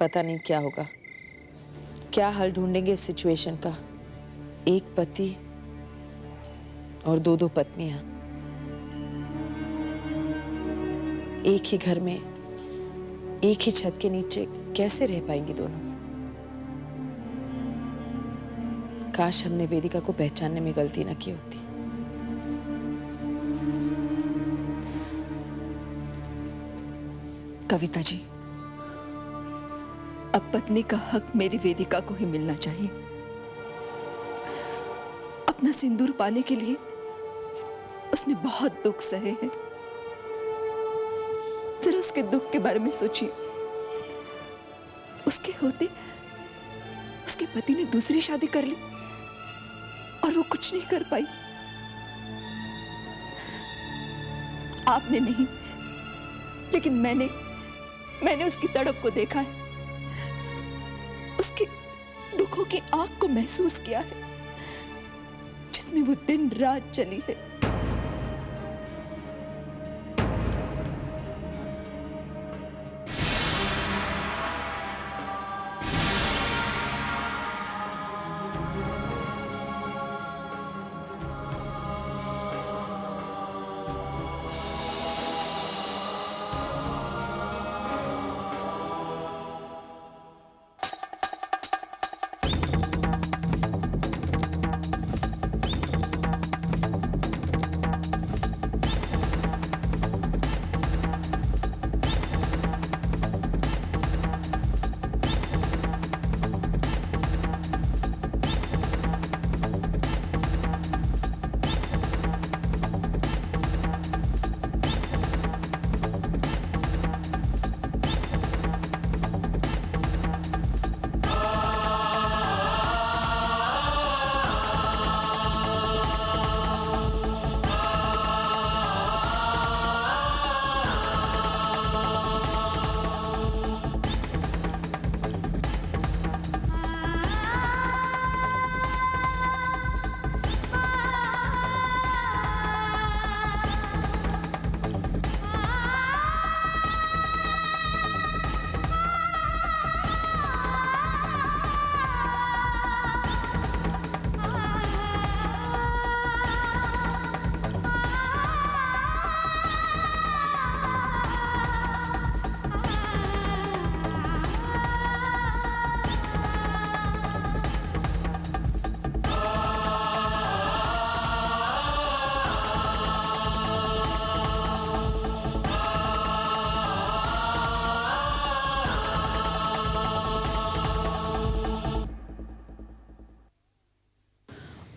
पता नहीं क्या होगा, क्या हल ढूंढेंगे इस सिचुएशन का। एक पति और दो पत्नियां एक ही घर में, एक ही छत के नीचे कैसे रह पाएंगी दोनों। काश हमने वेदिका को पहचानने में गलती न की होती। कविता जी, अब पत्नी का हक मेरी वेदिका को ही मिलना चाहिए। अपना सिंदूर पाने के लिए उसने बहुत दुख सहे हैं। जरा उसके दुख के बारे में सोचिए। उसके होते उसके पति ने दूसरी शादी कर ली और वो कुछ नहीं कर पाई। आपने नहीं, लेकिन मैंने उसकी तड़प को देखा है, उसके दुखों की आग को महसूस किया है, जिसमें वो दिन रात चली है।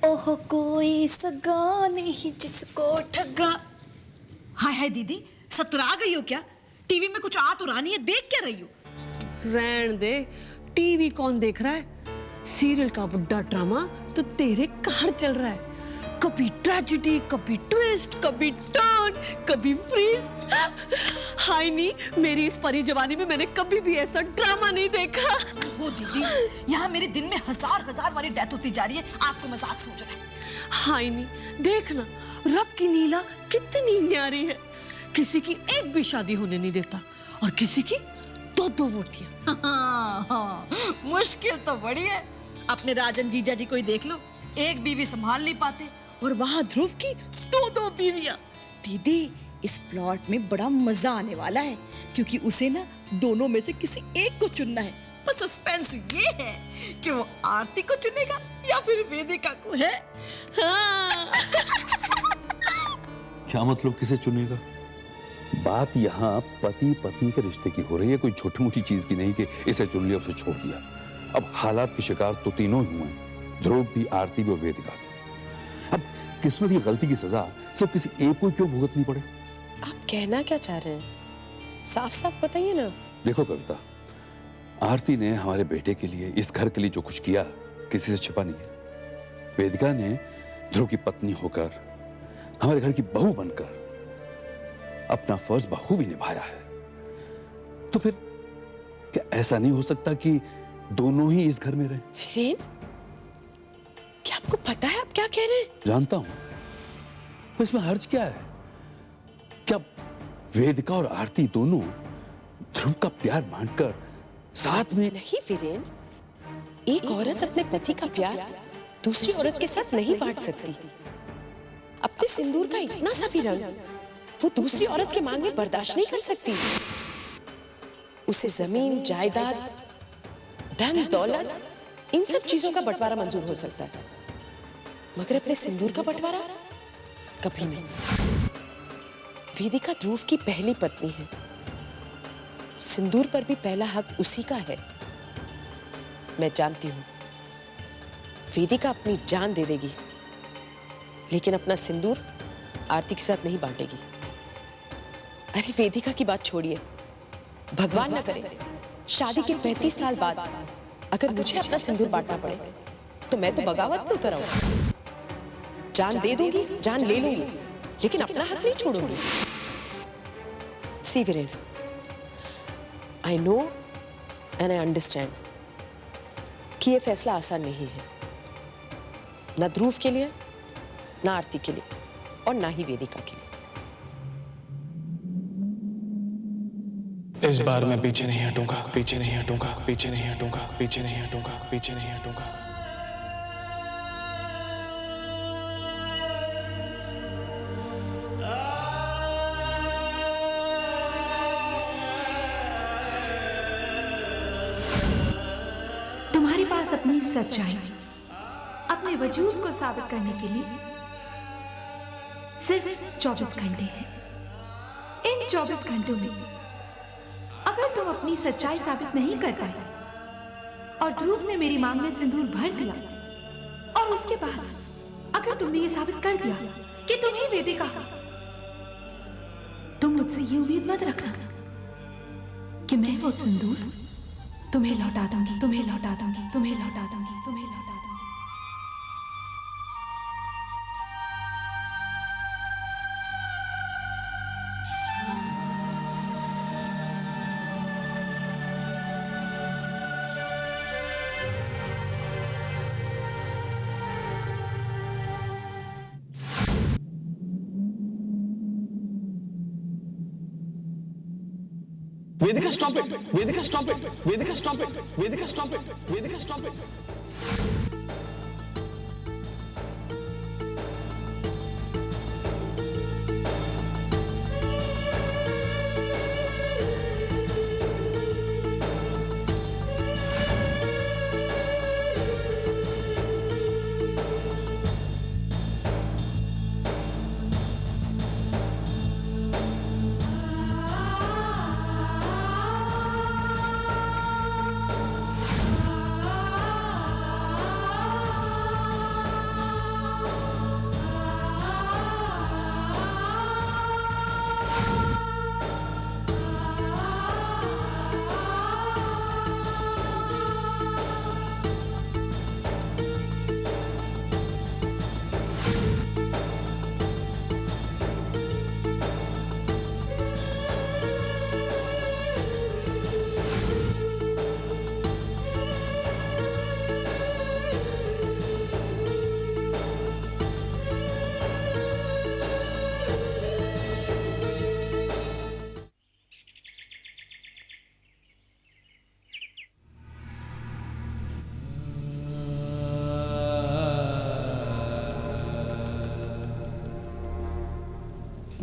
ओह कोई सगा नहीं जिसको ठगा। हाय हाय दीदी, सतरा गई हो क्या? टीवी में कुछ आ तो रहा नहीं है, देख क्या रही हो? रहने दे, टीवी कौन देख रहा है? सीरियल का बुड्ढा ड्रामा तो तेरे कार चल रहा है। कभी ट्रेजेडी, कभी ट्विस्ट, कभी टर्न, कभी फ्रीज। हाय नी, मेरी इस परी जवानी में मैंने कभी भी ऐसा ड्रामा नहीं देखा। वो दीदी, यहाँ मेरे दिन में हजार वाली डेथ होती जा रही है, आपको मजाक सोच रहा है। हाय नी, देखना रब की नीला कितनी न्यारी है। किसी की एक भी शादी होने नहीं देता और किसी की दो वोटियां। हाँ, मुश्किल तो बड़ी है। अपने राजन जीजा जी को ही देख लो, एक बीवी संभाल नहीं पाते और वहां ध्रुव की दो बीवियां। दीदी, इस प्लॉट में बड़ा मजा आने वाला है, क्योंकि उसे ना दोनों में से किसी एक को चुनना है। पर सस्पेंस ये है कि वो आरती को चुनेगा या फिर वेदिका को, है? हाँ। क्या मतलब किसे चुनेगा? बात यहाँ पति पत्नी के रिश्ते की हो रही है, कोई छोटी मोटी चीज की नहीं कि इसे चुन लिया उसे छोड़ दिया। अब हालात की शिकार तो तीनों ही हुए, ध्रुव भी, आरती भी और वेदिका भी। अब किस्मत की गलती की सजा सिर्फ किसी एक को क्यों भुगतनी पड़े? आप कहना क्या चाह रहे हैं? साफ साफ बताइए ना। देखो कविता, आरती ने हमारे बेटे के लिए, इस घर के लिए जो कुछ किया किसी से छिपा नहीं है। वेदिका ने ध्रुव की पत्नी होकर, हमारे घर की बहू बनकर अपना फर्ज बखूबी निभाया है। तो फिर क्या ऐसा नहीं हो सकता कि दोनों ही इस घर में रहें? वीरेन, क्या आपको पता है आप क्या कह रहे हैं? जानता हूं, तो इसमें हर्ज क्या है? क्या वेदिका और आरती दोनों ध्रुव का प्यार मानकर साथ में। नहीं वीरेन, एक औरत अपने पति का प्यार दूसरी औरत के साथ नहीं बांट सकती। अपने सिंदूर का इतना सा भी रंग वो दूसरी औरत के मांग में बर्दाश्त नहीं कर सकती। उसे जमीन, जायदाद, धन दौलत, इन सब चीजों का बंटवारा मंजूर हो सकता है, मगर अपने सिंदूर का बंटवारा कभी नहीं। वेदिका ध्रुव की पहली पत्नी है, सिंदूर पर भी पहला हक उसी का है। मैं जानती हूं वेदिका अपनी जान दे देगी, लेकिन अपना सिंदूर आरती के साथ नहीं बांटेगी। अरे वेदिका की बात छोड़िए, भगवान ना करे शादी के 35 साल बाद अगर मुझे अपना सिंदूर बांटना पड़े तो मैं तो बगावत पे उतर आऊं। जान दे दूंगी, जान ले लूंगी, लेकिन अपना हक नहीं छोड़ूंगी। See Viren, I know and I understand कि यह फैसला आसान नहीं है, ना ध्रुव के लिए, ना आरती के लिए, और ना ही वेदिका के लिए। इस बार मैं पीछे नहीं हटूंगा, पीछे नहीं हटूंगा, पीछे नहीं हटूंगा, पीछे नहीं हटूंगा, पीछे नहीं हटूंगा। तुम्हारे पास अपनी सच्चाई, अपने वजूद को साबित करने के लिए सिर्फ 24 घंटे हैं। इन 24 घंटों में अगर तुम अपनी सच्चाई साबित नहीं कर पाए और ध्रुव ने मेरी मांग में सिंदूर भर दिया, और उसके बाद अगर तुमने ये साबित कर दिया कि तुम ही वेदिका, तुम मुझसे ये उम्मीद मत रखना कि मैं वो सिंदूर तुम्हें लौटा दूंगी, तुम्हें लौटा दूंगी, तुम्हें लौटा दूंगी, तुम्हें लौटा दूंगी। Vedika, stop it! Vedika, stop it! Vedika, stop it! Vedika, stop it! Vedika, stop it!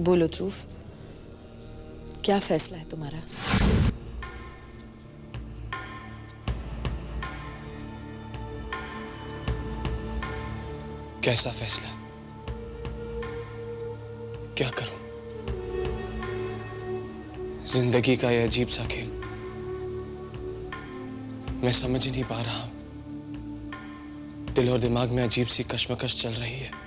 बोलो ध्रुव, क्या फैसला है तुम्हारा? कैसा फैसला? क्या करूं? जिंदगी का यह अजीब सा खेल मैं समझ ही नहीं पा रहा हूं। दिल और दिमाग में अजीब सी कश्मकश चल रही है।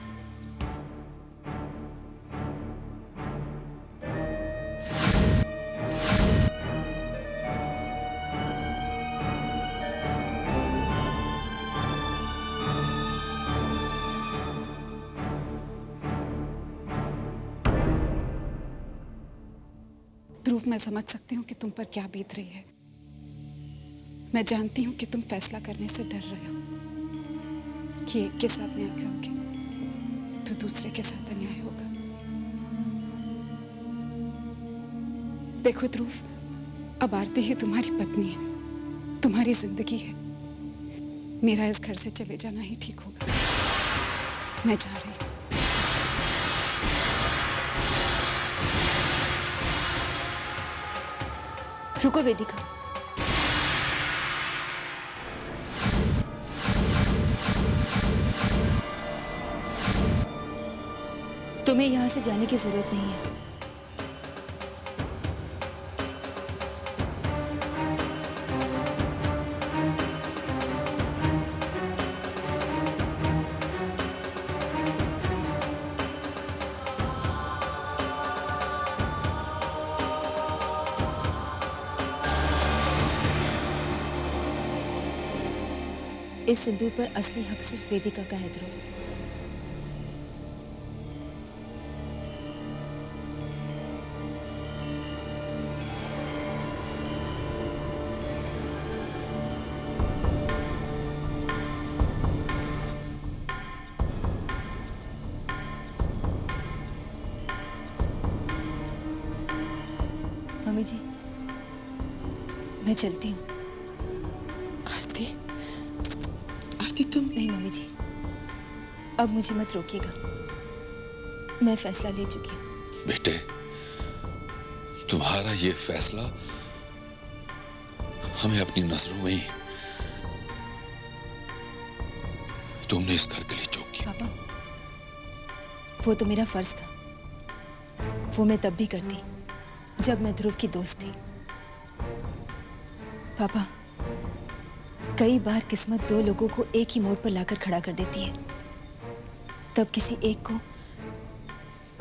ध्रुव, मैं समझ सकती हूँ कि तुम पर क्या बीत रही है। मैं जानती हूँ कि तुम फैसला करने से डर रहे हो कि एक के साथ न्याय करोगे तो दूसरे के साथ अन्याय होगा। देखो ध्रुव, अब आरती ही तुम्हारी पत्नी है तुम्हारी जिंदगी है, मेरा इस घर से चले जाना ही ठीक होगा। मैं जा रही हूँ। रुको वेदिका, तुम्हें यहां से जाने की जरूरत नहीं है। इस सिंदूर पर असली हक सिर्फ वेदिका का है ध्रुव। मम्मी जी, मैं चलती हूँ। आरती, आरती तुम नहीं मम्मी जी, अब मुझे मत रोकिएगा। मैं फैसला ले चुकी हूँ। बेटे, तुम्हारा ये फैसला हमें अपनी नजरों में ही तुमने इस घर के लिए जो किया। पापा, वो तो मेरा फर्ज था। वो मैं तब भी करती जब मैं ध्रुव की दोस्त थी। पापा, कई बार किस्मत दो लोगों को एक ही मोड़ पर लाकर खड़ा कर देती है, तब किसी एक को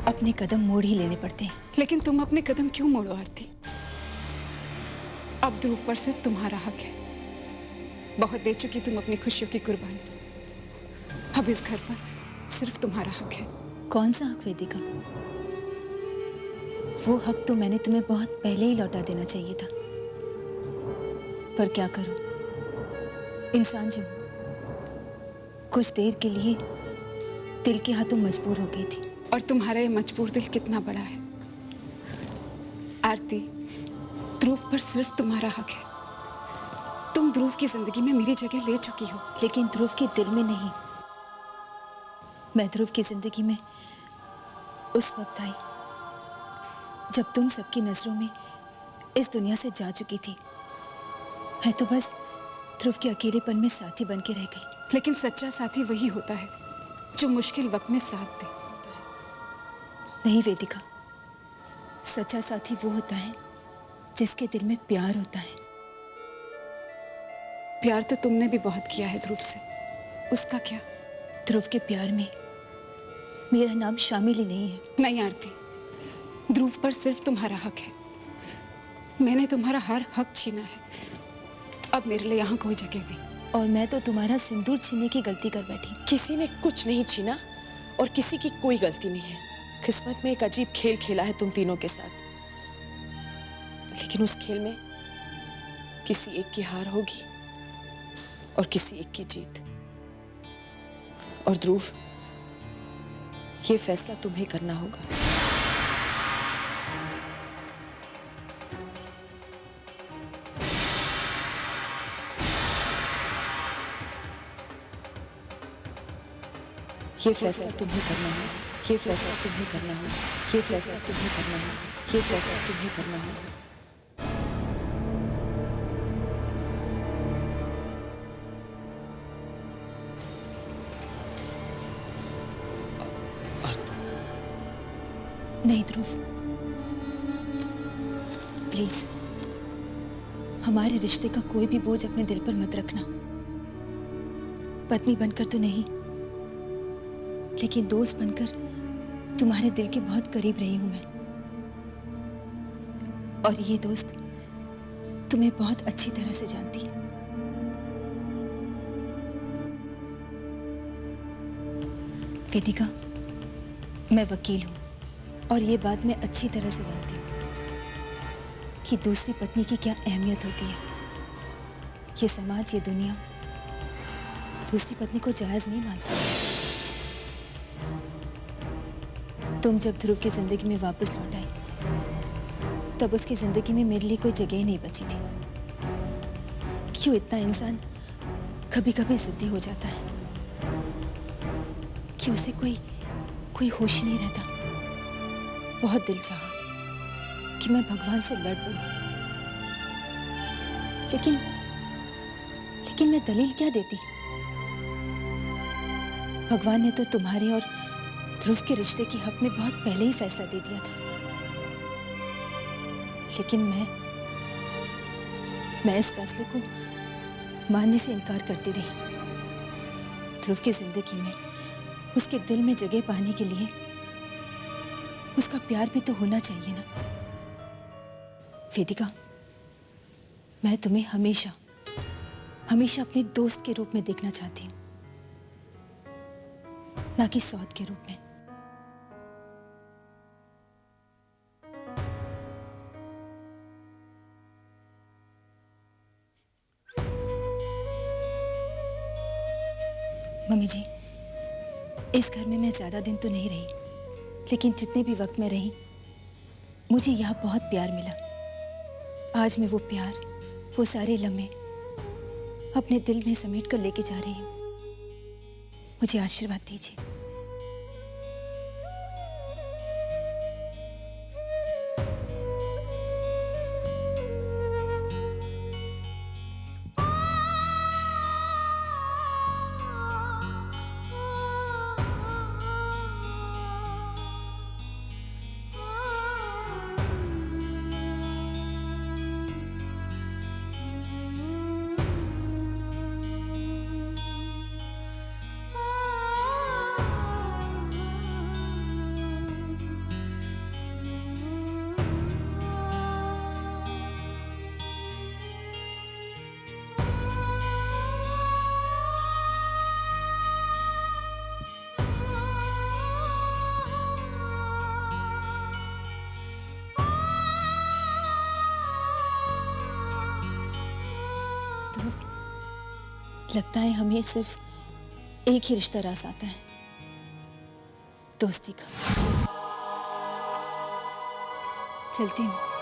अपने कदम मोड़ ही लेने पड़ते हैं। लेकिन तुम अपने कदम क्यों मोड़ो आरती? अब ध्रुव पर सिर्फ तुम्हारा हक है। बहुत दे चुकी तुम अपनी खुशियों की कुर्बानी। अब इस घर पर सिर्फ तुम्हारा हक है। कौन सा हक वेदिका? वो हक तो मैंने तुम्हें बहुत पहले ही लौटा देना चाहिए था, पर क्या करूं, इंसान जो हूं, कुछ देर के लिए दिल के हाथों मजबूर हो गई थी। और तुम्हारा ये मजबूर दिल कितना बड़ा है आरती। ध्रुव पर सिर्फ तुम्हारा हक है। तुम ध्रुव की जिंदगी में मेरी जगह ले चुकी हो। लेकिन ध्रुव के दिल में नहीं। मैं ध्रुव की जिंदगी में उस वक्त आई जब तुम सबकी नजरों में इस दुनिया से जा चुकी थी। मैं तो बस ध्रुव के अकेलेपन में साथी बन के रह गई। लेकिन सच्चा साथी वही होता है जो मुश्किल वक्त में साथ दे। नहीं वेदिका, सच्चा साथी वो होता है जिसके दिल में प्यार होता है। प्यार तो तुमने भी बहुत किया है ध्रुव से, उसका क्या? ध्रुव के प्यार में मेरा नाम शामिल ही नहीं है। नहीं आरती, ध्रुव पर सिर्फ तुम्हारा हक है। मैंने तुम्हारा हर हक छीना है। अब मेरे लिए यहाँ कोई जगह नहीं। और मैं तो तुम्हारा सिंदूर छीनने की गलती कर बैठी। किसी ने कुछ नहीं छीना और किसी की कोई गलती नहीं है। किस्मत में एक अजीब खेल खेला है तुम तीनों के साथ, लेकिन उस खेल में किसी एक की हार होगी और किसी एक की जीत। और ध्रुव, ये फैसला तुम्हें करना होगा। ये फैसला तुम्हें करना होगा। ये फैसला तुम्हें करना होगा। ये फैसला तुम्हें करना होगा। ये फैसला तुम्हें करना होगा। नहीं ध्रुव, प्लीज हमारे रिश्ते का कोई भी बोझ अपने दिल पर मत रखना। पत्नी बनकर तो नहीं, लेकिन दोस्त बनकर तुम्हारे दिल के बहुत करीब रही हूं मैं। और ये दोस्त तुम्हें बहुत अच्छी तरह से जानती है। वेदिका, मैं वकील हूं और ये बात मैं अच्छी तरह से जानती हूँ कि दूसरी पत्नी की क्या अहमियत होती है। ये समाज, ये दुनिया दूसरी पत्नी को जायज नहीं मानता। तुम जब ध्रुव की जिंदगी में वापस लौट आई, तब उसकी जिंदगी में मेरे लिए कोई जगह ही नहीं बची थी। क्यों इतना इंसान कभी कभी जिद्दी हो जाता है कि उसे कोई होश ही नहीं रहता। बहुत दिल चाहा कि मैं भगवान से लड़ पड़ूं, लेकिन मैं दलील क्या देती? भगवान ने तो तुम्हारे और ध्रुव के रिश्ते के हक में बहुत पहले ही फैसला दे दिया था। लेकिन मैं इस फैसले को मानने से इनकार करती रही। ध्रुव की जिंदगी में उसके दिल में जगह पाने के लिए उसका प्यार भी तो होना चाहिए ना। वेदिका, मैं तुम्हें हमेशा अपने दोस्त के रूप में देखना चाहती हूं, ना कि सौत के रूप में। मम्मी जी, इस घर में मैं ज्यादा दिन तो नहीं रही, लेकिन जितने भी वक्त में रही मुझे यहाँ बहुत प्यार मिला। आज मैं वो प्यार, वो सारे लम्हे अपने दिल में समेट कर लेके जा रही हूँ। मुझे आशीर्वाद दीजिए। लगता है हमें सिर्फ एक ही रिश्ता रास आता है, दोस्ती का। चलती हूँ।